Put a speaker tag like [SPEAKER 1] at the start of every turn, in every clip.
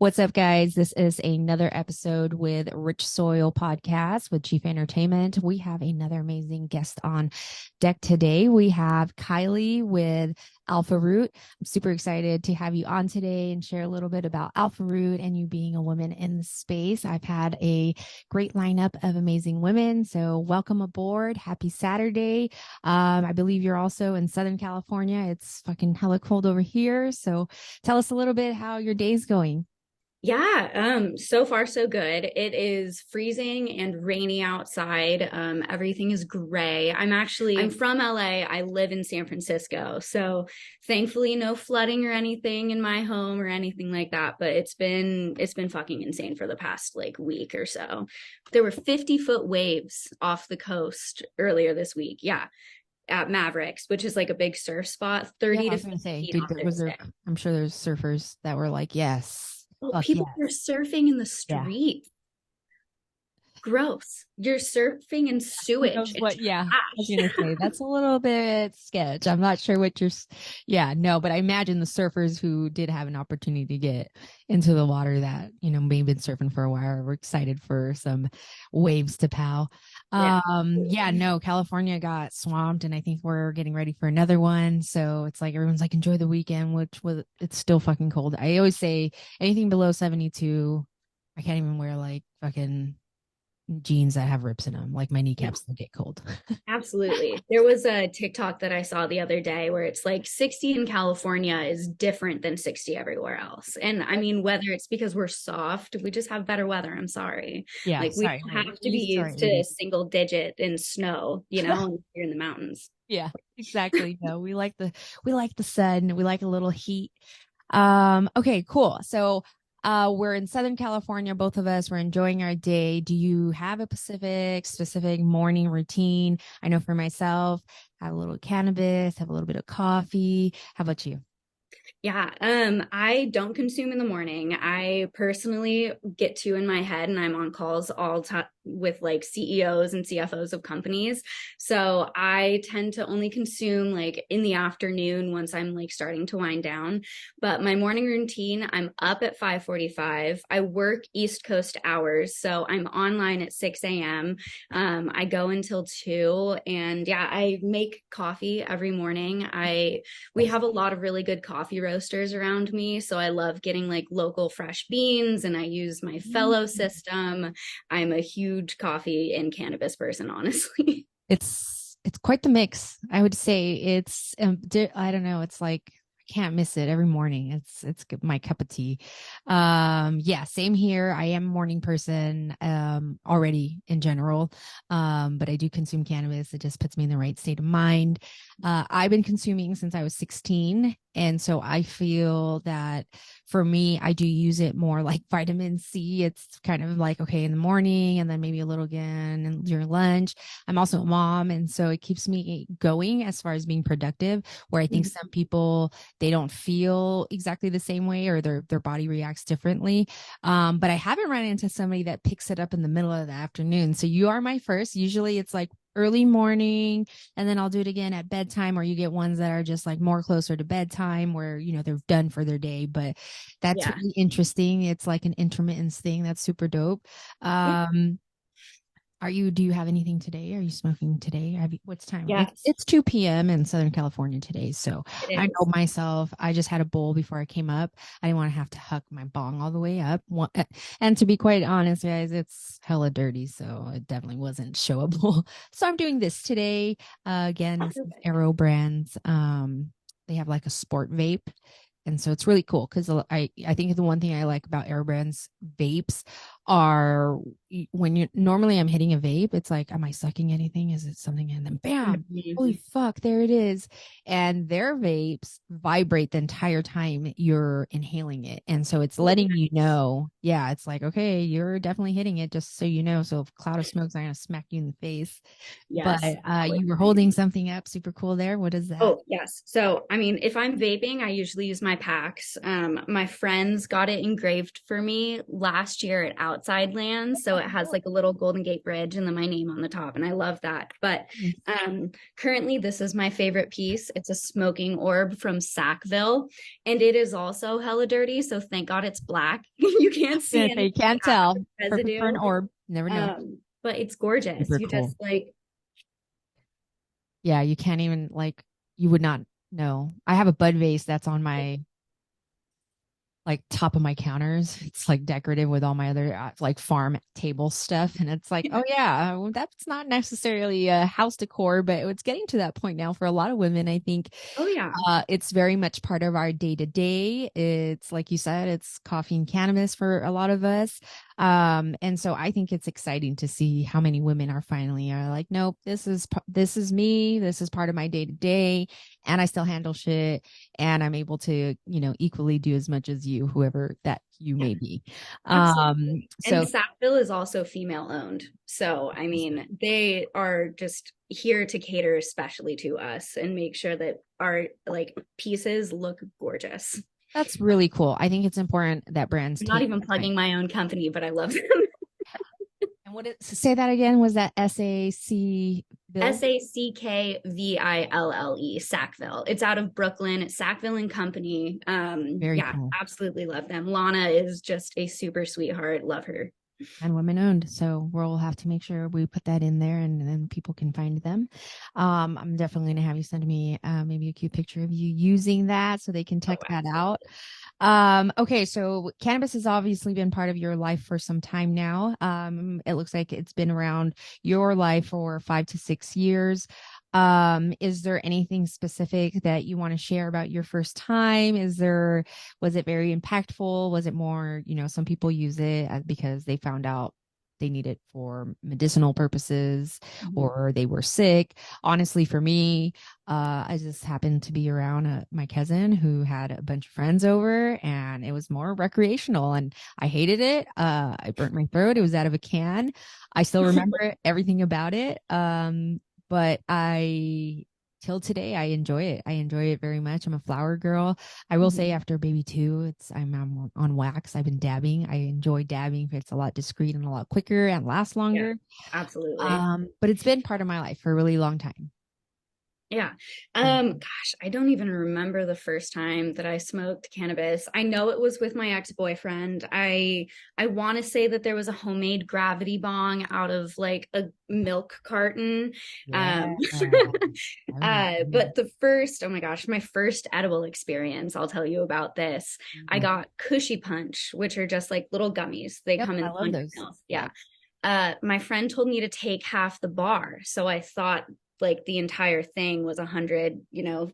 [SPEAKER 1] What's up, guys? This is another episode with Rich Soil Podcast with Chief Entertainment. We have another amazing guest on deck today. We have Kylie with AlphaRoot. I'm super excited to have you on today and share a little bit about AlphaRoot and you being a woman in the space. I've had a great lineup of amazing women, so welcome aboard. Happy Saturday. I believe you're also in Southern California. It's fucking hella cold over here, so tell us a little bit how your day's going.
[SPEAKER 2] Yeah, so far so good. It is freezing and rainy outside. Everything is gray. I'm from LA. I live in San Francisco. So thankfully no flooding or anything in my home or anything like that, but it's been fucking insane for the past like week or so. There were 50-foot waves off the coast earlier this week. Yeah. At Mavericks, which is like a big surf spot,
[SPEAKER 1] Yeah,
[SPEAKER 2] 30
[SPEAKER 1] I
[SPEAKER 2] to
[SPEAKER 1] was gonna
[SPEAKER 2] 50
[SPEAKER 1] say,
[SPEAKER 2] feet
[SPEAKER 1] dude,
[SPEAKER 2] on
[SPEAKER 1] there was
[SPEAKER 2] this
[SPEAKER 1] there,
[SPEAKER 2] day.
[SPEAKER 1] I'm sure there's surfers that were like, yes,
[SPEAKER 2] Well,
[SPEAKER 1] fuck
[SPEAKER 2] people are
[SPEAKER 1] yes.
[SPEAKER 2] surfing in the
[SPEAKER 1] Yeah.
[SPEAKER 2] street. Gross. You're surfing in
[SPEAKER 1] Who
[SPEAKER 2] sewage
[SPEAKER 1] knows
[SPEAKER 2] and
[SPEAKER 1] what? Yeah, I was
[SPEAKER 2] trash.
[SPEAKER 1] gonna say that's a little bit sketch. I'm not sure what yeah, no, but I imagine the surfers who did have an opportunity to get into the water that, maybe been surfing for a while were excited for some waves to pow.
[SPEAKER 2] Yeah.
[SPEAKER 1] Yeah, no, California got swamped and I think we're getting ready for another one. So it's like everyone's like, enjoy the weekend, it's still fucking cold. I always say anything below 72, I can't even wear like fucking jeans that have rips in them. Like my
[SPEAKER 2] No,
[SPEAKER 1] kneecaps will get cold.
[SPEAKER 2] absolutely. There was a TikTok that I saw the other day where it's like 60 in California is different than 60 everywhere else. And I mean, whether it's because we're soft, we just have better weather. I'm sorry.
[SPEAKER 1] Yeah,
[SPEAKER 2] Like we
[SPEAKER 1] sorry.
[SPEAKER 2] don't
[SPEAKER 1] No,
[SPEAKER 2] have
[SPEAKER 1] we're
[SPEAKER 2] to be
[SPEAKER 1] used to our
[SPEAKER 2] used to
[SPEAKER 1] 80s.
[SPEAKER 2] single digit in snow, and you're in the mountains.
[SPEAKER 1] Yeah, exactly. No, we like the sun. We like a little heat. Okay, cool. So we're in Southern California, both of us. We're enjoying our day. Do you have a specific morning routine? I know for myself, have a little cannabis, have a little bit of coffee. How about you?
[SPEAKER 2] Yeah, I don't consume in the morning. I personally get too in my head and I'm on calls all time with like CEOs and CFOs of companies. So I tend to only consume like in the afternoon once I'm like starting to wind down. But my morning routine, I'm up at 5:45. I work East Coast hours, so I'm online at 6 a.m. I go until 2, and yeah, I make coffee every morning. We have a lot of really good coffee roasters around me. So I love getting like local fresh beans and I use my fellow system. I'm a huge coffee and cannabis person, honestly.
[SPEAKER 1] It's quite the mix. I would say I don't know, it's like I can't miss it every morning. It's my cup of tea. Yeah, same here. I am a morning person already in general. But I do consume cannabis. It just puts me in the right state of mind. I've been consuming since I was 16. And so I feel that for me, I do use it more like vitamin C. It's kind of like, okay, in the morning and then maybe a little again and during lunch. I'm also a mom. And so it keeps me going as far as being productive, where I think some people, they don't feel exactly the same way or their body reacts differently. But I haven't run into somebody that picks it up in the middle of the afternoon. So you are my first. Usually it's like early morning and then I'll do it again at bedtime, or you get ones that are just like more closer to bedtime where they're done for their day. But that's
[SPEAKER 2] Yeah.
[SPEAKER 1] really interesting. It's like an intermittence thing. That's super dope.
[SPEAKER 2] Yeah.
[SPEAKER 1] um do you have anything today? Are you smoking today? What's time? It's
[SPEAKER 2] Yes,
[SPEAKER 1] it's 2 p.m. in Southern California today. So I
[SPEAKER 2] it
[SPEAKER 1] know
[SPEAKER 2] is.
[SPEAKER 1] myself, I just had a bowl before I came up. I didn't want to have to huck my bong all the way up. And to be quite honest, guys, it's hella dirty. So it definitely wasn't showable. So I'm doing this today. Again, this is Aero Brands. They have like a sport vape. And so it's really cool because I think the one thing I like about Air Brands vapes are when you normally I'm hitting a vape, it's like, am I sucking anything? Is it something? And then bam, holy fuck, there it is. And their vapes vibrate the entire time you're inhaling it. And so it's
[SPEAKER 2] Oh,
[SPEAKER 1] letting you
[SPEAKER 2] nice.
[SPEAKER 1] know, yeah, it's like, okay, you're definitely hitting it, just so you know. So if a cloud of smoke's not gonna smack you in the face. But
[SPEAKER 2] Yes.
[SPEAKER 1] you were holding something up super cool there. What is that?
[SPEAKER 2] Oh, yes. So, I mean, if I'm vaping, I usually use my packs. My friends got it engraved for me last year at outside lands. So it has like a little Golden Gate Bridge and then my name on the top. And I love that. But currently, this is my favorite piece. It's a smoking orb from Sacville. And it is also hella dirty. So thank God it's black. You can't see
[SPEAKER 1] Yeah,
[SPEAKER 2] any
[SPEAKER 1] you can't tell. Perfect for
[SPEAKER 2] residue.
[SPEAKER 1] an orb. Never know.
[SPEAKER 2] But it's gorgeous.
[SPEAKER 1] Super
[SPEAKER 2] You
[SPEAKER 1] cool.
[SPEAKER 2] just like,
[SPEAKER 1] Yeah, you can't even like, you would not know. I have a bud vase that's on my like top of my counters. It's like decorative with all my other like farm table stuff. And it's like, oh yeah, well, that's not necessarily a house decor, but it's getting to that point now for a lot of women. I think
[SPEAKER 2] oh yeah.
[SPEAKER 1] it's very much part of our day to day. It's like you said, it's coffee and cannabis for a lot of us. And so I think it's exciting to see how many women are finally are like, nope, this is me. This is part of my day to day, and I still handle shit, and I'm able to, equally do as much as you, whoever that you
[SPEAKER 2] Yeah.
[SPEAKER 1] may be.
[SPEAKER 2] Absolutely. And
[SPEAKER 1] So
[SPEAKER 2] Sacville is also female owned. So, I mean, they are just here to cater especially to us and make sure that our like pieces look gorgeous.
[SPEAKER 1] that's really cool. I think it's important that brands
[SPEAKER 2] I'm not
[SPEAKER 1] take
[SPEAKER 2] even
[SPEAKER 1] the time.
[SPEAKER 2] plugging my own company, but I love them.
[SPEAKER 1] And say that again? Was that SAC Bill?
[SPEAKER 2] Sackville, Sackville. It's out of Brooklyn. It's Sackville and Company.
[SPEAKER 1] Very
[SPEAKER 2] Yeah,
[SPEAKER 1] cool.
[SPEAKER 2] absolutely love them. Lana is just a super sweetheart. Love her.
[SPEAKER 1] And women owned. So we'll have to make sure we put that in there, and then people can find them. I'm definitely going to have you send me maybe a cute picture of you using that so they can
[SPEAKER 2] Oh,
[SPEAKER 1] check that
[SPEAKER 2] absolutely.
[SPEAKER 1] out. Okay, so cannabis has obviously been part of your life for some time now. It looks like it's been around your life for 5 to 6 years. Is there anything specific that you want to share about your first time? Was it very impactful? Was it more, some people use it because they found out they need it for medicinal purposes
[SPEAKER 2] Mhm.
[SPEAKER 1] or they were sick? Honestly, for me, I just happened to be around my cousin who had a bunch of friends over, and it was more recreational, and I hated it. I burnt my throat. It was out of a can. I still remember everything about it. But till today, I enjoy it. I enjoy it very much. I'm a flower girl. I will say
[SPEAKER 2] Mhm.
[SPEAKER 1] after baby two, I'm on wax. I've been dabbing. I enjoy dabbing. It's a lot discreet and a lot quicker and lasts
[SPEAKER 2] Yeah,
[SPEAKER 1] longer.
[SPEAKER 2] absolutely.
[SPEAKER 1] But it's been part of my life for a really long time.
[SPEAKER 2] Yeah.
[SPEAKER 1] Um,
[SPEAKER 2] Gosh, I don't even remember the first time that I smoked cannabis. I know it was with my ex-boyfriend. I want to say that there was a homemade gravity bong out of like a milk carton.
[SPEAKER 1] yeah,
[SPEAKER 2] Um
[SPEAKER 1] I remember.
[SPEAKER 2] but the first, oh my gosh, my first edible experience, I'll tell you about this. I
[SPEAKER 1] Mhm.
[SPEAKER 2] got Cushy Punch, which are just like little gummies. They
[SPEAKER 1] Yep,
[SPEAKER 2] come
[SPEAKER 1] I
[SPEAKER 2] in
[SPEAKER 1] love
[SPEAKER 2] 100
[SPEAKER 1] those.
[SPEAKER 2] mils.
[SPEAKER 1] Yeah.
[SPEAKER 2] Yeah. My friend told me to take half the bar. So I thought like the entire thing was 100,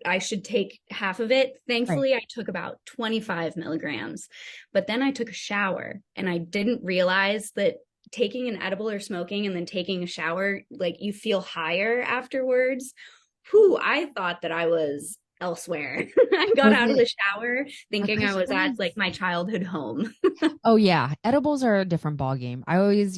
[SPEAKER 2] I should take half of it.
[SPEAKER 1] Right.
[SPEAKER 2] Thankfully, I took about 25 milligrams. But then I took a shower and I didn't realize that taking an edible or smoking and then taking a shower, like you feel higher afterwards. Whew, I thought that I was elsewhere. I got
[SPEAKER 1] Was
[SPEAKER 2] out of
[SPEAKER 1] it
[SPEAKER 2] the shower
[SPEAKER 1] a
[SPEAKER 2] thinking I
[SPEAKER 1] cushy
[SPEAKER 2] was at
[SPEAKER 1] one?
[SPEAKER 2] like my childhood home.
[SPEAKER 1] Oh yeah, edibles are a different ball game. I always,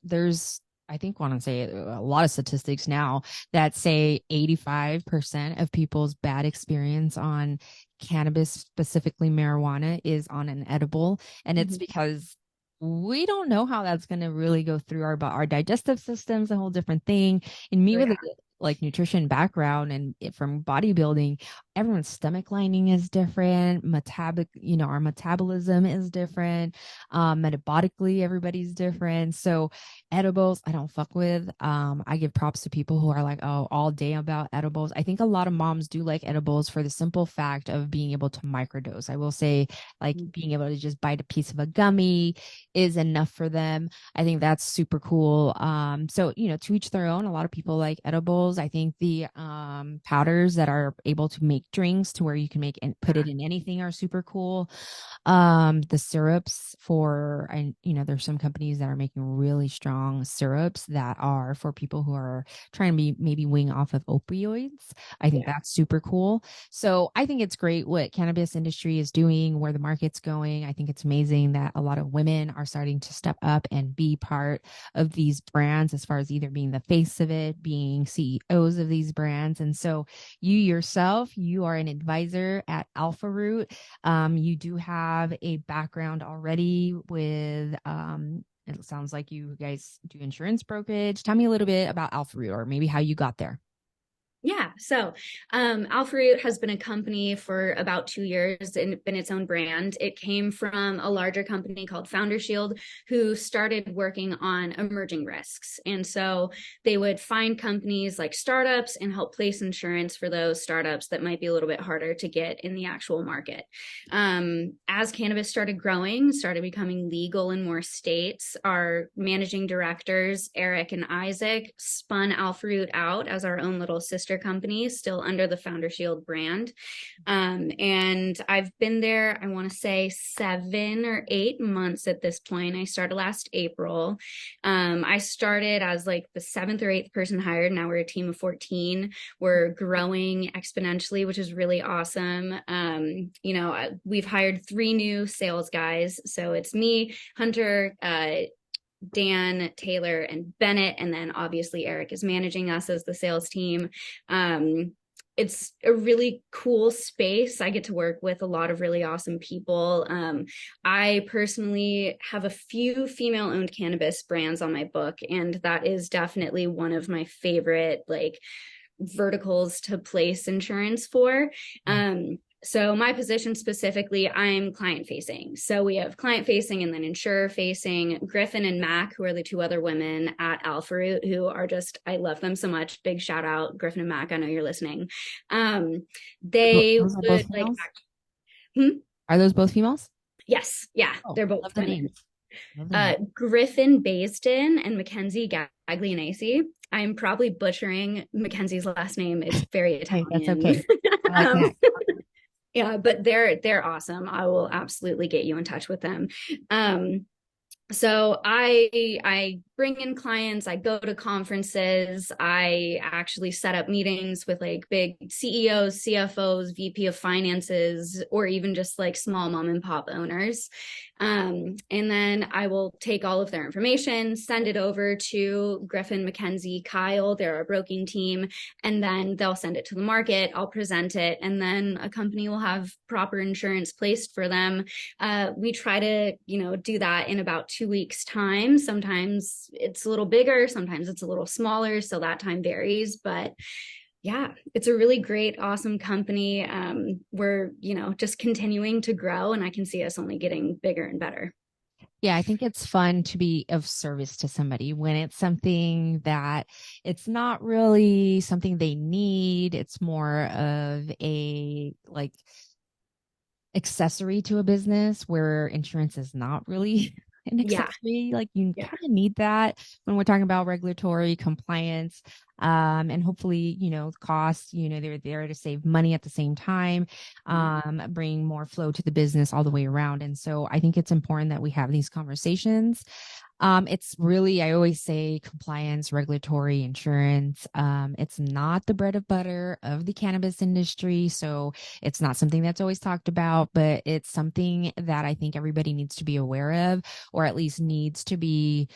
[SPEAKER 1] there's I think want to say a lot of statistics now that say 85% of people's bad experience on cannabis, specifically marijuana, is on an edible, and it's
[SPEAKER 2] Mhm.
[SPEAKER 1] because we don't know how that's going to really go through our digestive systems, a whole different thing. And me
[SPEAKER 2] Oh,
[SPEAKER 1] with
[SPEAKER 2] yeah.
[SPEAKER 1] a like nutrition background and from bodybuilding, everyone's stomach lining is different, our metabolism is different, metabolically everybody's different. So edibles I don't fuck with. I give props to people who are like, oh, all day about edibles. I think a lot of moms do like edibles for the simple fact of being able to microdose. I will say, like, being able to just bite a piece of a gummy is enough for them. I think that's super cool. So to each their own. A lot of people like edibles. I think the powders that are able to make drinks to where you can make and put it in anything are super cool. The syrups there's some companies that are making really strong syrups that are for people who are trying to be maybe wing off of opioids. I think
[SPEAKER 2] Yeah.
[SPEAKER 1] that's super cool. So I think it's great what cannabis industry is doing, where the market's going. I think it's amazing that a lot of women are starting to step up and be part of these brands, as far as either being the face of it, being CEOs of these brands. And so you yourself, you are an advisor at AlphaRoot. You do have a background already with, it sounds like you guys do insurance brokerage. Tell me a little bit about AlphaRoot, or maybe how you got there.
[SPEAKER 2] Yeah. So, AlphaRoot has been a company for about 2 years and been its own brand. It came from a larger company called Foundershield, who started working on emerging risks. And so they would find companies like startups and help place insurance for those startups that might be a little bit harder to get in the actual market. As cannabis started growing, started becoming legal in more states, our managing directors, Eric and Isaac, spun AlphaRoot out as our own little sister company, still under the Foundershield brand. And I've been there, I want to say 7 or 8 months at this point. I started last April. I started as like the 7th or 8th person hired. Now we're a team of 14. We're growing exponentially, which is really awesome. We've hired 3 new sales guys. So it's me, Hunter, Dan, Taylor, and Bennett. And then obviously Eric is managing us as the sales team. It's a really cool space. I get to work with a lot of really awesome people. I personally have a few female-owned cannabis brands on my book, and that is definitely one of my favorite verticals to place insurance for. So my position specifically, I'm client facing. So we have client facing and then insurer facing. Griffin and Mac, who are the 2 other women at AlphaRoot, who are just, I love them so much. Big shout out, Griffin and Mac. I know you're listening. They
[SPEAKER 1] Those are both
[SPEAKER 2] would like,
[SPEAKER 1] females?
[SPEAKER 2] hmm?
[SPEAKER 1] Are those both females?
[SPEAKER 2] Yes, yeah,
[SPEAKER 1] Oh,
[SPEAKER 2] they're both
[SPEAKER 1] love the
[SPEAKER 2] women.
[SPEAKER 1] names. Love the names.
[SPEAKER 2] Griffin Baisden and Mackenzie Gaglianesi. I'm probably butchering Mackenzie's last name. It's very
[SPEAKER 1] Hey,
[SPEAKER 2] Italian.
[SPEAKER 1] that's okay. I like that.
[SPEAKER 2] Yeah, but they're awesome. I will absolutely get you in touch with them. So I bring in clients, I go to conferences, I actually set up meetings with like big CEOs, CFOs, VP of finances, or even just like small mom and pop owners. And then I will take all of their information, send it over to Griffin, Mackenzie, Kyle, they're our broking team, and then they'll send it to the market. I'll present it, and then a company will have proper insurance placed for them. We try to, do that in about 2 weeks' time. Sometimes it's a little bigger, sometimes it's a little smaller, so that time varies. But yeah, it's a really great, awesome company. We're, just continuing to grow, and I can see us only getting bigger and better.
[SPEAKER 1] Yeah, I think it's fun to be of service to somebody when it's something that it's not really something they need. It's more of a accessory to a business where insurance is not really an
[SPEAKER 2] Yeah.
[SPEAKER 1] accessory. Like you
[SPEAKER 2] Yeah.
[SPEAKER 1] kind of need that when we're talking about regulatory compliance. And hopefully, costs, they're there to save money at the same time, bring more flow to the business all the way around. And so I think it's important that we have these conversations. It's really, I always say compliance, regulatory, insurance. It's not the bread and butter of the cannabis industry. So it's not something that's always talked about, but it's something that I think everybody needs to be aware of, or at least needs to be.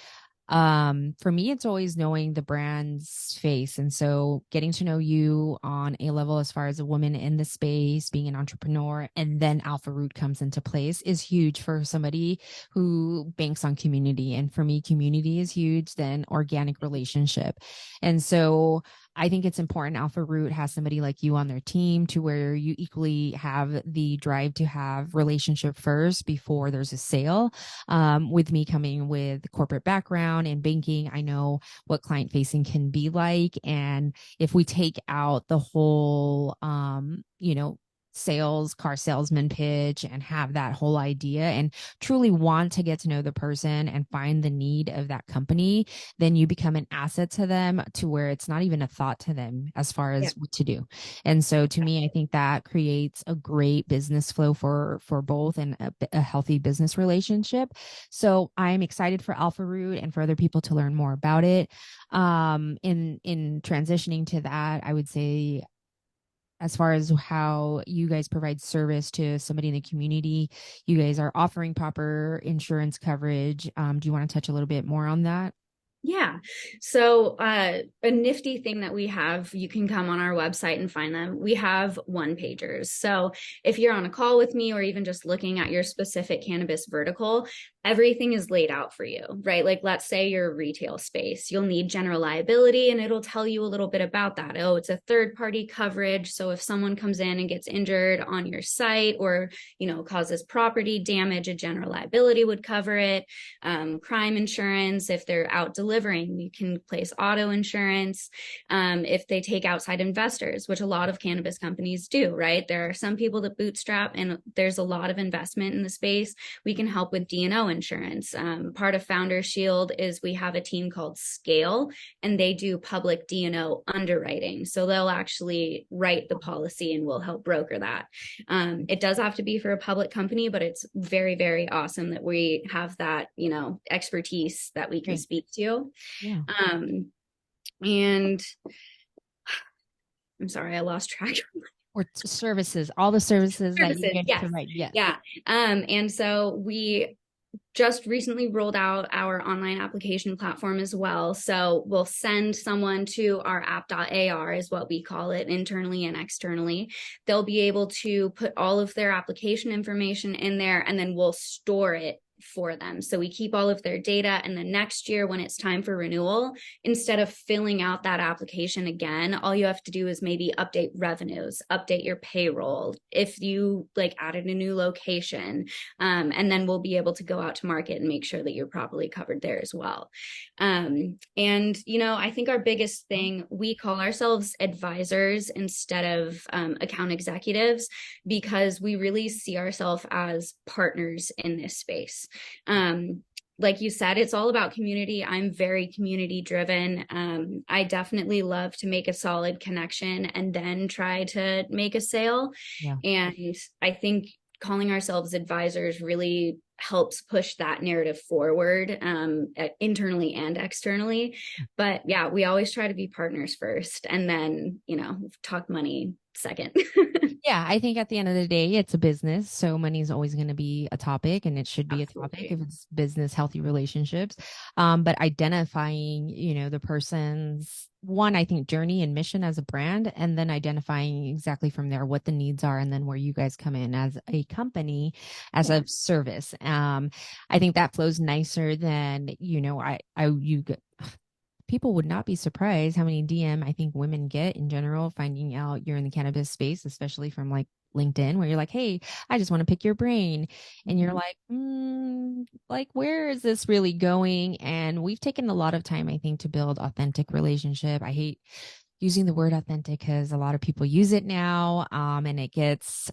[SPEAKER 1] For me, it's always knowing the brand's face. And so getting to know you on a level as far as a woman in the space, being an entrepreneur, and then AlphaRoot comes into place is huge for somebody who banks on community. And for me, community is huge, then organic relationship. And so I think it's important AlphaRoot has somebody like you on their team to where you equally have the drive to have relationship first before there's a sale. With me coming with corporate background and banking, I know what client facing can be like. And if we take out the whole, car salesman pitch and have that whole idea and truly want to get to know the person and find the need of that company, then you become an asset to them to where it's not even a thought to them as far as what to do. And so to me, I think that creates a great business flow for both and a healthy business relationship. So I'm excited for AlphaRoot and for other people to learn more about it. In transitioning to that, I would say as far as how you guys provide service to somebody in the community, you guys are offering proper insurance coverage. Do you want to touch a little bit more on that?
[SPEAKER 2] Yeah. So a nifty thing that we have, you can come on our website and find them. We have one pagers. So if you're on a call with me or even just looking at your specific cannabis vertical, everything is laid out for you, right? Like let's say you're a retail space, you'll need general liability and it'll tell you a little bit about that. Oh, it's a third party coverage. So if someone comes in and gets injured on your site or, causes property damage, a general liability would cover it. Crime insurance, if they're out delivering, you can place auto insurance. If they take outside investors, which a lot of cannabis companies do, right? There are some people that bootstrap and there's a lot of investment in the space. We can help with D&O insurance. Part of Foundershield is we have a team called Scale, and they do public D&O underwriting. So they'll actually write the policy and we'll help broker that. It does have to be for a public company, but it's very, very awesome that we have that, expertise that we can speak to.
[SPEAKER 1] Yeah.
[SPEAKER 2] And I'm sorry, I lost track.
[SPEAKER 1] Or services, all the services that you get
[SPEAKER 2] yes.
[SPEAKER 1] to write. Yes.
[SPEAKER 2] Yeah. And so we just recently rolled out our online application platform as well. So we'll send someone to our app.ar is what we call it internally and externally. They'll be able to put all of their application information in there, and then we'll store it for them. So we keep all of their data, and then next year when it's time for renewal, instead of filling out that application again, all you have to do is maybe update revenues, update your payroll, if you like added a new location, and then we'll be able to go out to market and make sure that you're properly covered there as well. And I think our biggest thing, we call ourselves advisors instead of account executives, because we really see ourselves as partners in this space. Like you said, it's all about community. I'm very community driven. I definitely love to make a solid connection and then try to make a sale.
[SPEAKER 1] Yeah.
[SPEAKER 2] And I think calling ourselves advisors really helps push that narrative forward, internally and externally. But yeah, we always try to be partners first and then, talk money second.
[SPEAKER 1] Yeah, I think at the end of the day, it's a business. So money is always going to be a topic, and it should be
[SPEAKER 2] Absolutely.
[SPEAKER 1] a topic if it's business, healthy relationships. But identifying, the person's one, I think, journey and mission as a brand, and then identifying exactly from there what the needs are, and then where you guys come in as a company, as a service. I think that flows nicer than, people would not be surprised how many DM I think women get in general, finding out you're in the cannabis space, especially from like LinkedIn, where you're like, hey, I just want to pick your brain. And you're like, where is this really going? And we've taken a lot of time, I think, to build authentic relationship. I hate using the word authentic because a lot of people use it now. And it gets,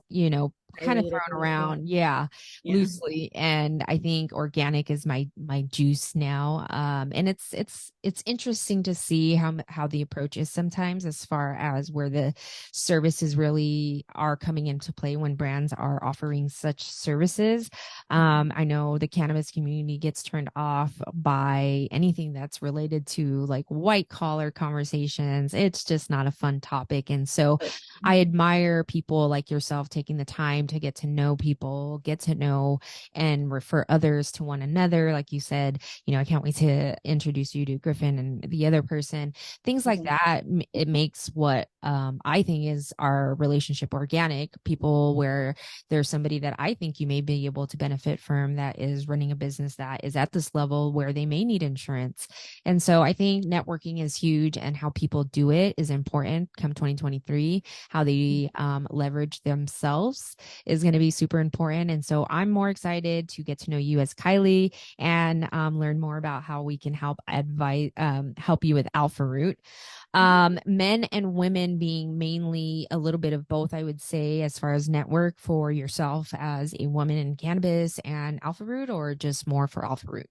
[SPEAKER 1] kind of thrown around. Yeah, loosely. And I think organic is my juice now. And it's interesting to see how the approach is sometimes as far as where the services really are coming into play when brands are offering such services. I know the cannabis community gets turned off by anything that's related to like white collar conversations. It's just not a fun topic. And so I admire people like yourself taking the time to get to know people, get to know and refer others to one another. Like you said, I can't wait to introduce you to Griffin and the other person, things like that. It makes what I think is our relationship organic. People where there's somebody that I think you may be able to benefit from that is running a business that is at this level where they may need insurance. And so I think networking is huge, and how people do it is important come 2023. How they leverage themselves is going to be super important. And so I'm more excited to get to know you as Kylie and learn more about how we can help you with AlphaRoot. Men and women being mainly a little bit of both, I would say, as far as network for yourself as a woman in cannabis and AlphaRoot, or just more for AlphaRoot?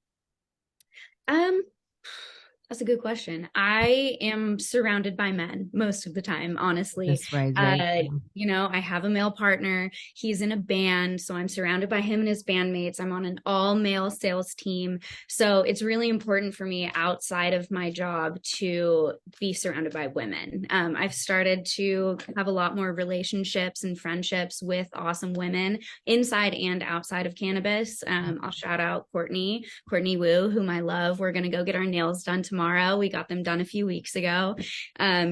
[SPEAKER 2] That's a good question. I am surrounded by men most of the time, honestly.
[SPEAKER 1] This rise, right? Yeah.
[SPEAKER 2] I have a male partner. He's in a band, so I'm surrounded by him and his bandmates. I'm on an all male sales team. So it's really important for me outside of my job to be surrounded by women. I've started to have a lot more relationships and friendships with awesome women inside and outside of cannabis. I'll shout out Courtney Wu, whom I love. We're going to go get our nails done tomorrow. We got them done a few weeks ago.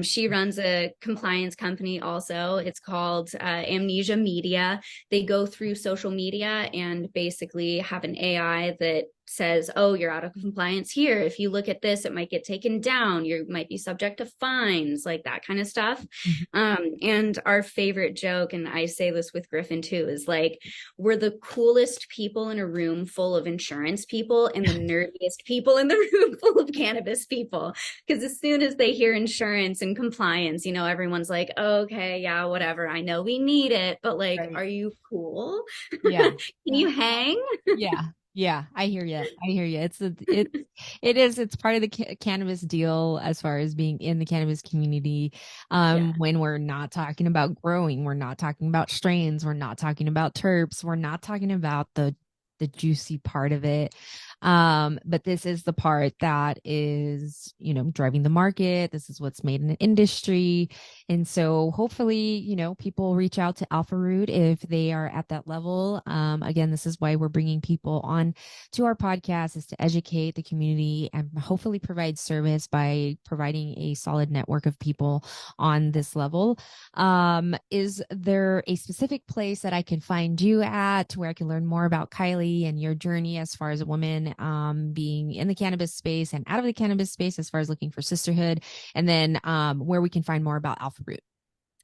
[SPEAKER 2] She runs a compliance company also. It's called Amnesia Media. They go through social media and basically have an AI that says, oh, you're out of compliance here. If you look at this, it might get taken down. You might be subject to fines, like that kind of stuff. And our favorite joke, and I say this with Griffin too, is like, we're the coolest people in a room full of insurance people and the nerdiest people in the room full of cannabis people. Because as soon as they hear insurance and compliance, everyone's like, oh, okay, yeah, whatever. I know we need it, but like,
[SPEAKER 1] Right.
[SPEAKER 2] are you cool?
[SPEAKER 1] Yeah.
[SPEAKER 2] Can you hang?
[SPEAKER 1] Yeah. Yeah, I hear you. I hear you. It's part of the cannabis deal as far as being in the cannabis community.
[SPEAKER 2] Yeah.
[SPEAKER 1] When we're not talking about growing, we're not talking about strains, we're not talking about terps, we're not talking about the juicy part of it. But this is the part that is, driving the market. This is what's made in an industry. And so hopefully, people reach out to AlphaRoot if they are at that level. Again, this is why we're bringing people on to our podcast, is to educate the community and hopefully provide service by providing a solid network of people on this level. Is there a specific place that I can find you at where I can learn more about Kylie and your journey as far as a woman being in the cannabis space and out of the cannabis space as far as looking for sisterhood, and then where we can find more about AlphaRoot?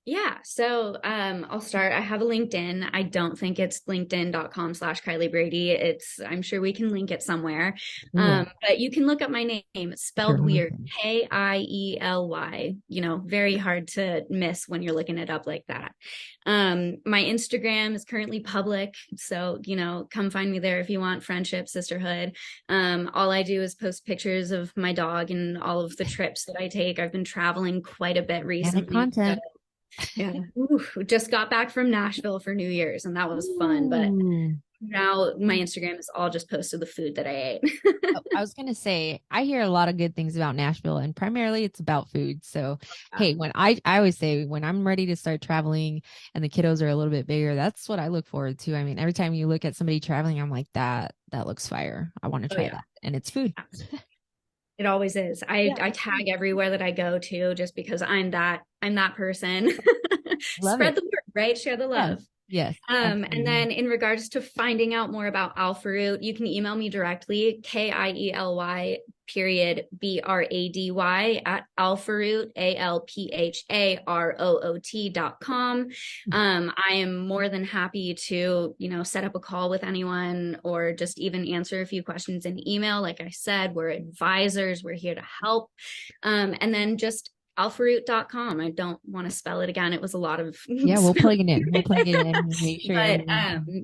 [SPEAKER 2] Yeah. So I'll start. I have a LinkedIn. I don't think it's linkedin.com/Kylie Brady. I'm sure we can link it somewhere. But you can look up my name. It's spelled
[SPEAKER 1] Sure.
[SPEAKER 2] weird. Kiely. Very hard to miss when you're looking it up like that. My Instagram is currently public. So, come find me there if you want friendship, sisterhood. All I do is post pictures of my dog and all of the trips that I take. I've been traveling quite a bit recently.
[SPEAKER 1] Content.
[SPEAKER 2] Yeah. Ooh, just got back from Nashville for New Year's and that was fun. But now my Instagram is all just posts of the food that I ate.
[SPEAKER 1] I was going to say, I hear a lot of good things about Nashville, and primarily it's about food. So, hey, when I always say when I'm ready to start traveling and the kiddos are a little bit bigger, that's what I look forward to. I mean, every time you look at somebody traveling, I'm like, that looks fire. I want to try that. And it's food.
[SPEAKER 2] It always is. I tag everywhere that I go to just because I'm that person. Spread the word, right? Share the love.
[SPEAKER 1] Yes.
[SPEAKER 2] And then in regards to finding out more about AlphaRoot, you can email me directly, KIELY BRADY at AlphaRoot, ALPHAROOT.com. I am more than happy to, set up a call with anyone or just even answer a few questions in email. Like I said, we're advisors, we're here to help. And then just AlphaRoot.com. I don't want to spell it again. It was a lot of
[SPEAKER 1] we'll plug it in. Make sure.
[SPEAKER 2] But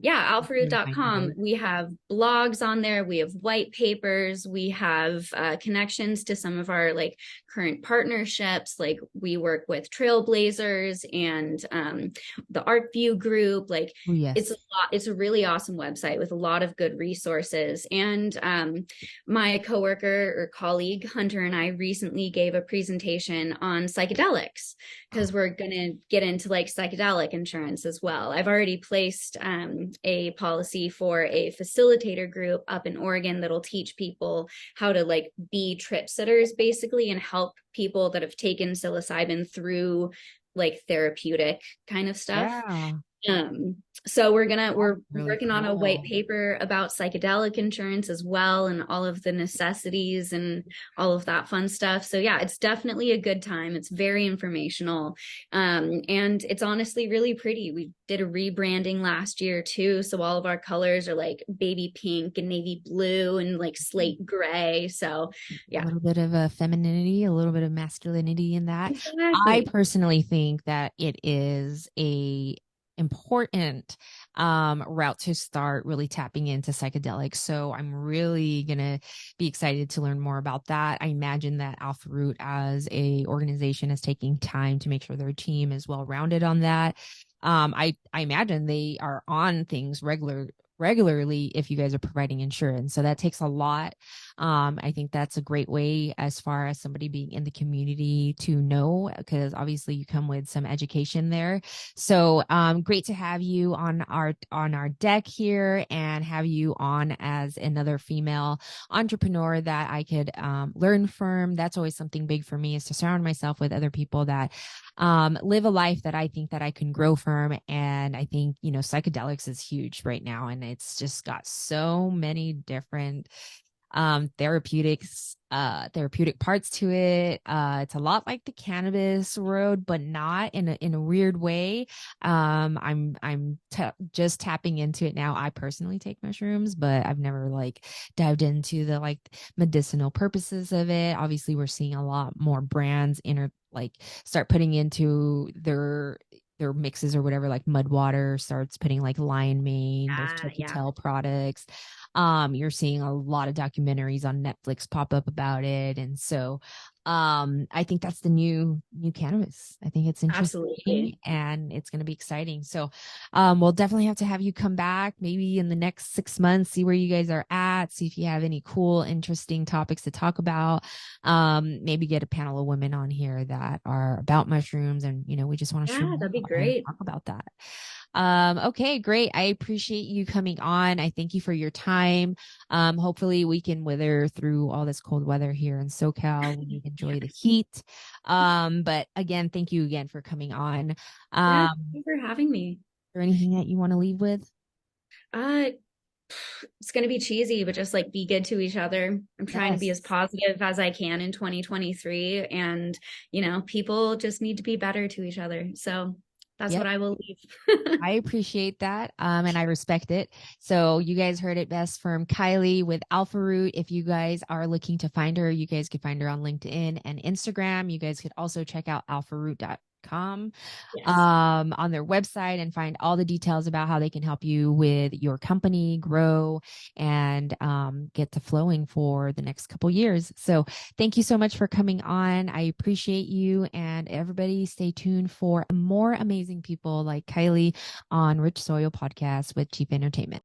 [SPEAKER 2] AlphaRoot.com. We have blogs on there. We have white papers. We have connections to some of our current partnerships. Like we work with Trailblazers and the ArcView group. It's a lot. It's a really awesome website with a lot of good resources. And my coworker or colleague Hunter and I recently gave a presentation on psychedelics because we're going to get into psychedelic insurance as well. I've already placed a policy for a facilitator group up in Oregon that'll teach people how to be trip sitters basically and help people that have taken psilocybin through therapeutic kind of stuff. So we're working on a white paper about psychedelic insurance as well and all of the necessities and all of that fun stuff. So yeah, it's definitely a good time. It's very informational. And it's honestly really pretty. We did a rebranding last year too. So all of our colors are baby pink and navy blue and slate gray. So yeah.
[SPEAKER 1] A little bit of a femininity, a little bit of masculinity in that. Exactly. I personally think that it is a important route to start really tapping into psychedelics. So I'm really gonna be excited to learn more about that. I imagine that AlphaRoot as a organization is taking time to make sure their team is well rounded on that. I imagine they are on things regularly if you guys are providing insurance. So that takes a lot. I think that's a great way as far as somebody being in the community to know, because obviously you come with some education there. So great to have you on our deck here and have you on as another female entrepreneur that I could learn from. That's always something big for me, is to surround myself with other people that live a life that I think that I can grow from. And I think, psychedelics is huge right now, and it's just got so many different therapeutic parts to it. It's a lot like the cannabis road, but not in a weird way. I'm just tapping into it now. I personally take mushrooms, but I've never like dived into the like medicinal purposes of it. Obviously, we're seeing a lot more brands start putting into their mixes or whatever, like Mudwater starts putting like lion mane, those turkey
[SPEAKER 2] Yeah,
[SPEAKER 1] tail products. You're seeing a lot of documentaries on Netflix pop up about it. And so I think that's the new cannabis. I think it's interesting
[SPEAKER 2] absolutely.
[SPEAKER 1] and it's going to be exciting. So we'll definitely have to have you come back maybe in the next 6 months, see where you guys are at, see if you have any cool, interesting topics to talk about. Maybe get a panel of women on here that are about mushrooms, and we just want to
[SPEAKER 2] Yeah,
[SPEAKER 1] share
[SPEAKER 2] that'd be
[SPEAKER 1] and
[SPEAKER 2] great.
[SPEAKER 1] talk about that. Okay, great. I appreciate you coming on. I thank you for your time. Hopefully we can weather through all this cold weather here in SoCal. We
[SPEAKER 2] Yeah.
[SPEAKER 1] enjoy the heat. But again, thank you again for coming on.
[SPEAKER 2] Yeah,
[SPEAKER 1] Is
[SPEAKER 2] thank you for having me.
[SPEAKER 1] there anything that you want to leave with?
[SPEAKER 2] Uh, it's going to be cheesy, but just like be good to each other. I'm trying to be as
[SPEAKER 1] Yes.
[SPEAKER 2] positive as I can in 2023. And, people just need to be better to each other. So that's what
[SPEAKER 1] Yep.
[SPEAKER 2] I will leave.
[SPEAKER 1] I appreciate that. And I respect it. So you guys heard it best from Kylie with AlphaRoot. If you guys are looking to find her, you guys could find her on LinkedIn and Instagram. You guys could also check out alpharoot.com
[SPEAKER 2] Yes.
[SPEAKER 1] on their website and find all the details about how they can help you with your company grow and get to flowing for the next couple years. So thank you so much for coming on. I appreciate you, and everybody stay tuned for more amazing people like Kylie on Rich Soil Podcast with Cheap Entertainment.